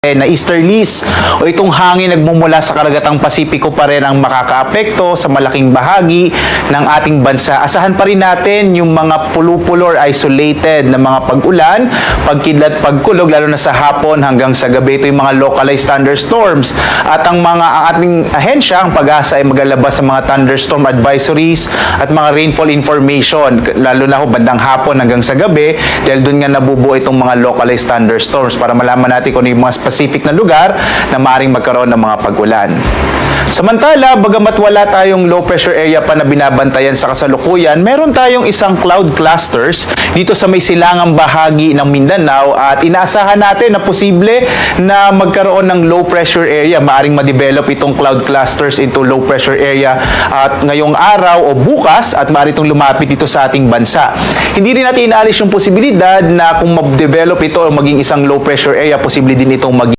na easterlies o itong hangin nagmumula sa karagatang Pasipiko pa rin ang makakaapekto sa malaking bahagi ng ating bansa. Asahan pa rin natin yung mga pulupulor isolated na mga pag-ulan, pagkidlat, pagkulog lalo na sa hapon hanggang sa gabi. Ito yung mga localized thunderstorms at ang ating ahensya, ang Pag-asa ay maglalabas ng mga thunderstorm advisories at mga rainfall information lalo na bandang hapon hanggang sa gabi dahil doon nga nabubuo itong mga localized thunderstorms para malaman natin kung ano yung mga specific na lugar na maaaring magkaroon ng mga pag-ulan. Samantala, bagamat wala tayong low pressure area pa na binabantayan sa kasalukuyan, meron tayong isang cloud clusters dito sa may silangang bahagi ng Mindanao at inaasahan natin na posible na magkaroon ng low pressure area. Maaaring ma-develop itong cloud clusters into low pressure area at ngayong araw o bukas at maaari itong lumapit dito sa ating bansa. Hindi rin natin inaalis yung posibilidad na kung ma-develop ito o maging isang low pressure area, posible din itong